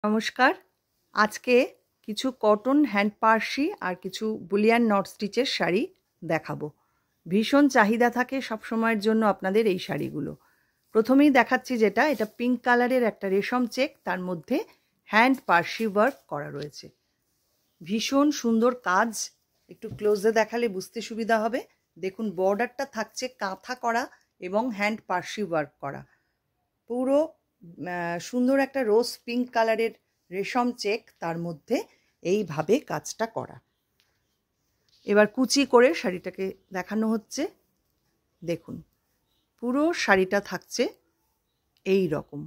নমস্কার। আজকে কিছু কটন হ্যান্ড পার্সি আর কিছু বুলিয়ান নট স্টিচের শাড়ি দেখাবো। ভীষণ চাহিদা থাকে সব সময়ের জন্য আপনাদের এই শাড়িগুলো। প্রথমেই দেখাচ্ছি যেটা, এটা পিঙ্ক কালারের একটা রেশম চেক, তার মধ্যে হ্যান্ড পার্সি ওয়ার্ক করা রয়েছে। ভীষণ সুন্দর কাজ, একটু ক্লোজে দেখালে বুঝতে সুবিধা হবে। দেখুন বর্ডারটা থাকছে কাঁথা করা এবং হ্যান্ড পার্সি ওয়ার্ক করা। পুরো সুন্দর একটা রোজ পিঙ্ক কালারের রেশম চেক, তার মধ্যে এইভাবে কাজটা করা। এবার কুচি করে শাড়িটাকে দেখানো হচ্ছে। দেখুন পুরো শাড়িটা থাকছে এই রকম।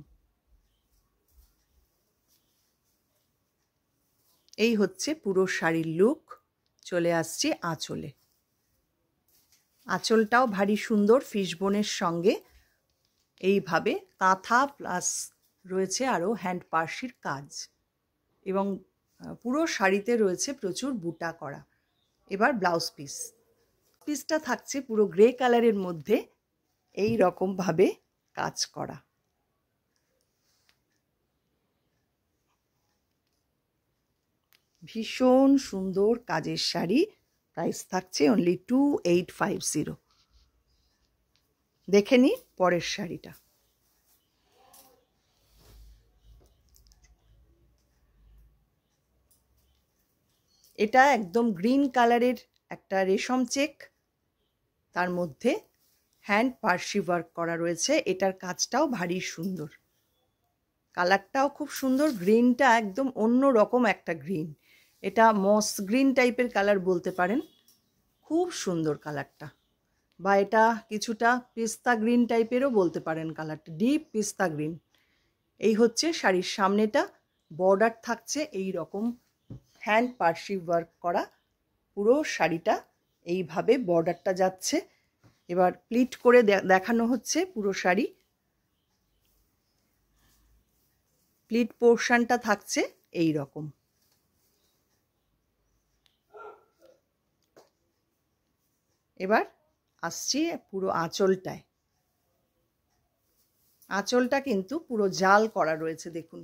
এই হচ্ছে পুরো শাড়ির লুক। চলে আসছি আঁচলে। আঁচলটাও ভারী সুন্দর, ফিশবোনের সঙ্গে এইভাবে কাঁথা প্লাস রয়েছে আরও হ্যান্ড পার্সির কাজ, এবং পুরো শাড়িতে রয়েছে প্রচুর বুটা করা। এবার ব্লাউজ পিসটা থাকছে পুরো গ্রে কালারের মধ্যে এই রকমভাবে কাজ করা। ভীষণ সুন্দর কাজের শাড়ি। প্রাইস থাকছে অনলি 2850। দেখে নিই পরের শাড়িটা। এটা একদম গ্রিন কালারের একটা রেশম চেক, তার মধ্যে হ্যান্ড পার্সি ওয়ার্ক করা রয়েছে। এটার কাজটাও ভারী সুন্দর, কালারটাও খুব সুন্দর। গ্রিনটা একদম অন্য রকম একটা গ্রিন, এটা মস গ্রিন টাইপের কালার বলতে পারেন। খুব সুন্দর কালারটা, বা এটা কিছুটা পিস্তা গ্রিন টাইপেরও বলতে পারেন কালারটা, ডিপ পিস্তা গ্রিন। এই হচ্ছে শাড়ির সামনেটা। বর্ডার থাকছে এই রকম হ্যান্ড পার্সি ওয়ার্ক করা। পুরো শাড়িটা এইভাবে বর্ডারটা যাচ্ছে। এবার প্লিট করে দেখানো হচ্ছে পুরো শাড়ি। প্লিট পোর্শনটা থাকছে এই রকম। এবার আসছি পুরো আঁচলটায়। আঁচলটা কিন্তু পুরো জাল করা রয়েছে, দেখুন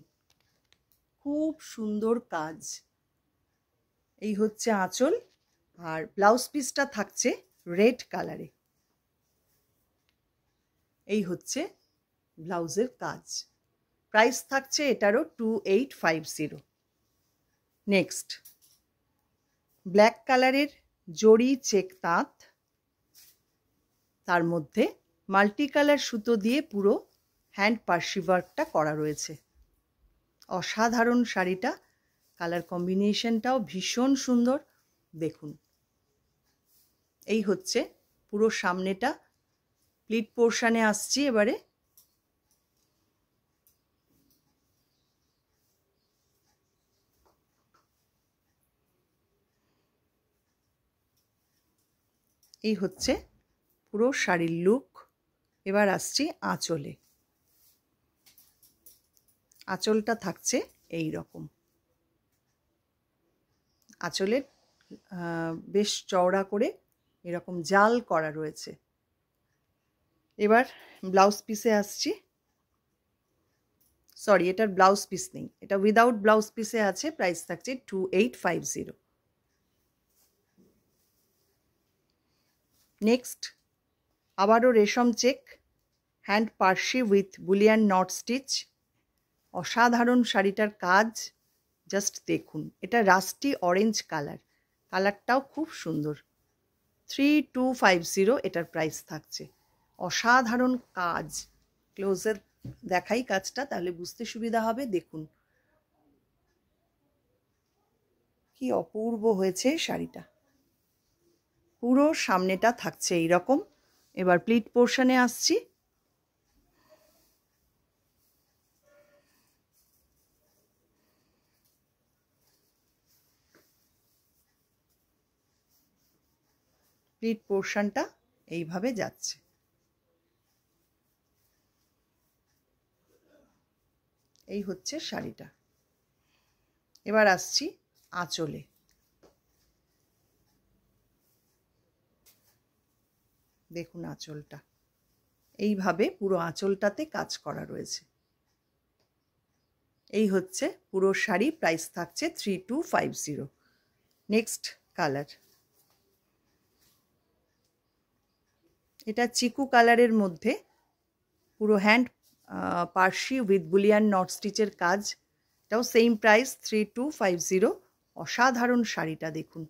খুব সুন্দর কাজ। এই হচ্ছে আঁচল, আর ব্লাউজ পিসটা থাকছে রেড কালারে। এই হচ্ছে ব্লাউজের কাজ। প্রাইস থাকছে এটারও 2850। নেক্সট ব্ল্যাক কালারের জরি চেক তাঁত, তার মধ্যে মাল্টি কালার সুতো দিয়ে পুরো হ্যান্ড পার্সি ওয়ার্কটা করা রয়েছে। অসাধারণ শাড়িটা, কালার কম্বিনেশনটাও ভীষণ সুন্দর। দেখুন এই হচ্ছে পুরো সামনেটা। প্লিট পোর্শনে আসছি এবারে। এই হচ্ছে পুরো শাড়ির লুক। এবার আসছি আঁচলে। আঁচলটা থাকছে এই রকম। আঁচলে বেশ চওড়া করে এরকম জাল করা রয়েছে। এবার ব্লাউজ পিসে আসছি। সরি, এটার ব্লাউজ পিস নেই, এটা উইদাউট ব্লাউজ পিসে আছে। প্রাইস থাকছে 2850। নেক্সট আবারও রেশম check, hand Parsi with bullion knot stitch. অসাধারণ শাড়িটার কাজ, জাস্ট দেখুন। এটা রাস্টি অরেঞ্জ কালার, কালারটাও খুব সুন্দর। 3250 এটার প্রাইস থাকছে। অসাধারণ কাজ, ক্লোজের দেখাই কাজটা, তাহলে বুঝতে সুবিধা হবে। দেখুন কি অপূর্ব হয়েছে শাড়িটা। পুরো সামনেটা থাকছে এই রকম। এবার প্লিট পোর্শনে আসছি। প্লিট পোর্শনটা এইভাবে যাচ্ছে। এই হচ্ছে শাড়িটা। এবার আসছি আঁচলে। দেখুন আঁচলটা এইভাবে পুরো আঁচলটাতে কাজ করা রয়েছে। এই হচ্ছে পুরো শাড়ি, প্রাইস থাকছে 3250। নেক্সট কালার, এটা চিকু কালারের মধ্যে পুরো hand Parsi with bullion knot স্টিচের কাজ, এটাও সেম প্রাইস 3250। অসাধারণ শাড়িটা দেখুন,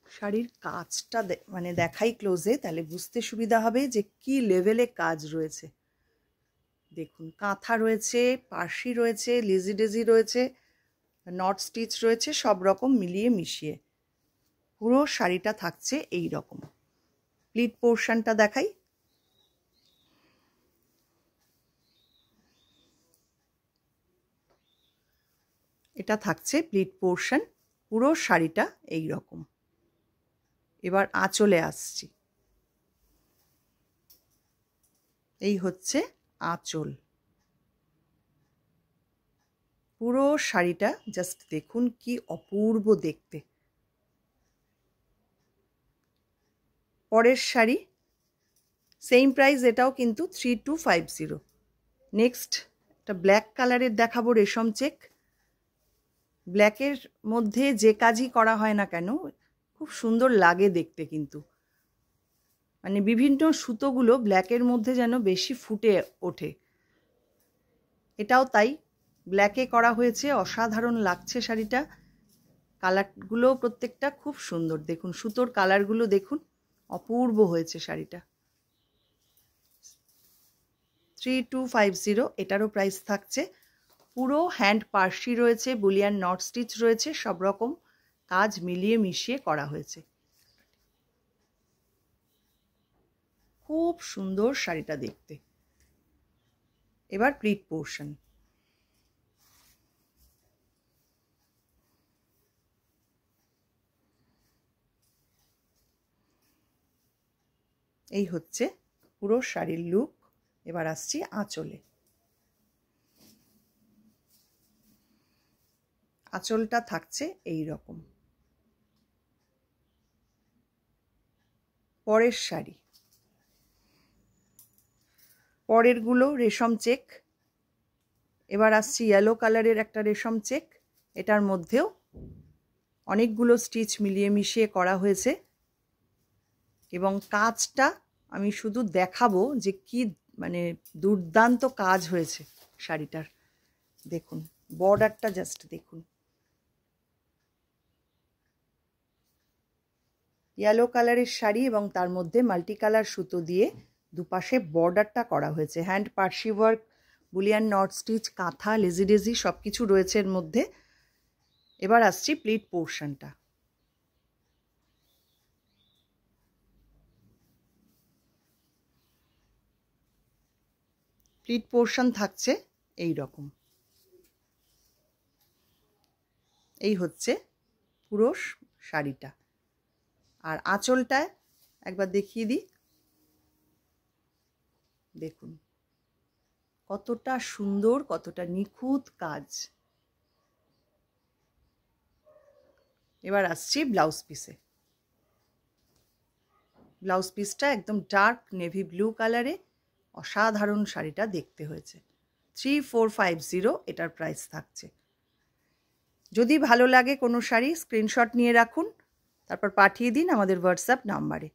শাড়ির কাজটা মানে দেখাই ক্লোজে, তাহলে বুঝতে সুবিধা হবে যে কি লেভেলে কাজ রয়েছে। দেখুন কাঁথা রয়েছে, পার্সি রয়েছে, লেজি ডেজি রয়েছে, নট স্টিচ রয়েছে, সব রকম মিলিয়ে মিশিয়ে পুরো শাড়িটা থাকছে এই রকম। প্লিট পোর্শনটা দেখাই, এটা থাকছে প্লিট পোর্শন, পুরো শাড়িটা এই রকম। এবার আঁচলে আসছি, এই হচ্ছে আঁচল। পুরো শাড়িটা জাস্ট দেখুন কি অপূর্ব দেখতে। পরের শাড়ি সেম প্রাইস, এটাও কিন্তু 3250। নেক্সট একটা ব্ল্যাক কালারের দেখাবো, রেশম চেক। ব্ল্যাকের মধ্যে যে কাজই করা হয় না কেন খুব সুন্দর লাগে দেখতে, কিন্তু মানে বিভিন্ন সুতোগুলো ব্ল্যাকের মধ্যে যেন বেশি ফুটে ওঠে, এটাও তাই। ব্ল্যাকে করা হয়েছে, অসাধারণ লাগছে শাড়িটা। কালারগুলো প্রত্যেকটা খুব সুন্দর, দেখুন সুতোর কালারগুলো দেখুন, অপূর্ব হয়েছে শাড়িটা। 3250, এটারও প্রাইস থাকছে। পুরো হ্যান্ড পার্সি রয়েছে, বুলিয়ান নট স্টিচ রয়েছে, সব রকম কাজ মিলিয়ে মিশিয়ে করা হয়েছে। খুব সুন্দর শাড়িটা দেখতে। এবার প্লিট পোর্শন, এই হচ্ছে পুরো শাড়ির লুক। এবার আসছি আঁচলে। আঁচলটা থাকছে এই রকম। পরের শাড়ি, পরেরগুলো রেশম চেক। এবার আসছি ইয়েলো কালারের একটা রেশম চেক, এটার মধ্যেও অনেকগুলো স্টিচ মিলিয়ে মিশিয়ে করা হয়েছে, এবং কাজটা আমি শুধু দেখাবো যে কি মানে দুর্দান্ত কাজ হয়েছে শাড়িটার। দেখুন বর্ডারটা জাস্ট দেখুন, ইয়েলো কালারের শাড়ি এবং তার মধ্যে মাল্টি কালার সুতো দিয়ে দুপাশে বর্ডারটা করা হয়েছে। Hand Parsi work, bullion knot stitch, kantha, lazy daisy সব কিছু রয়েছে এর মধ্যে। এবার আসছি প্লিট পোর্শনটা। প্লিট পোর্শন থাকছে এই রকম। এই হচ্ছে পুরো শাড়িটা। আর আঁচলটা একবার দেখিয়ে দিই, দেখুন কতটা সুন্দর, কতটা নিখুঁত কাজ। এবার আসছি ব্লাউজ পিসে। ব্লাউজ পিসটা একদম ডার্ক নেভি ব্লু কালারে, অসাধারণ শাড়িটা দেখতে হয়েছে। 3450 এটার প্রাইস থাকছে। যদি ভালো লাগে কোনো শাড়ি স্ক্রিনশট নিয়ে রাখুন, তারপর পাঠিয়ে দিন আমাদের হোয়াটসঅ্যাপ নাম্বারে।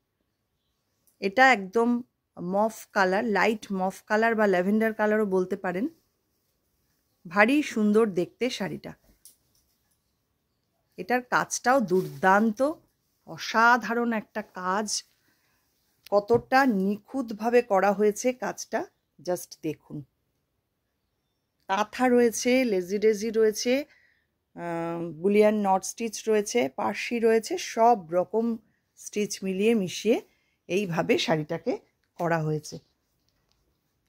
এটা একদম মফ কালার, লাইট মফ কালার বা ল্যাভেন্ডার কালারও বলতে পারেন। ভারী সুন্দর দেখতে শাড়িটা, এটার কাজটাও দুর্দান্ত, অসাধারণ একটা কাজ। কতটা নিখুঁতভাবে করা হয়েছে কাজটা জাস্ট দেখুন। কাঁথা রয়েছে, লেজি ডেজি রয়েছে, বুলিয়ান নট স্টিচ রয়েছে, পার্সি রয়েছে, সব রকম স্টিচ মিলিয়ে মিশিয়ে এইভাবে শাড়িটাকে করা হয়েছে।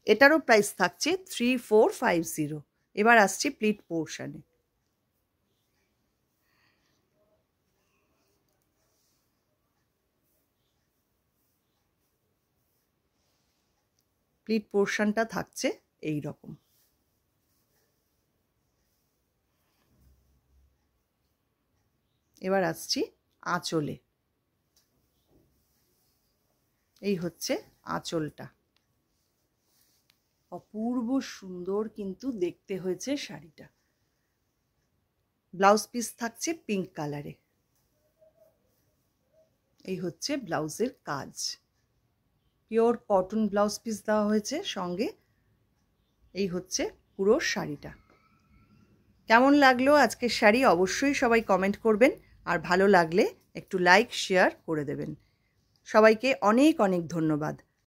এটারও প্রাইস থাকছে 3450। এবার আসছি প্লিট পোর্শনে। প্লিট পোর্শনটা থাকছে এই রকম। এবার আসছি আঁচলে। এই হচ্ছে আঁচলটা। অপূর্ব সুন্দর কিন্তু দেখতে হয়েছে শাড়িটা। ব্লাউজ পিস থাকছে পিঙ্ক কালারে। এই হচ্ছে ব্লাউজের কাজ, পিওর কটন ব্লাউজ পিস দেওয়া হয়েছে সঙ্গে। এই হচ্ছে পুরো শাড়িটা। কেমন লাগলো আজকের শাড়ি অবশ্যই সবাই কমেন্ট করবেন, আর ভালো লাগলে একটু লাইক শেয়ার করে দেবেন। সবাইকে অনেক অনেক ধন্যবাদ।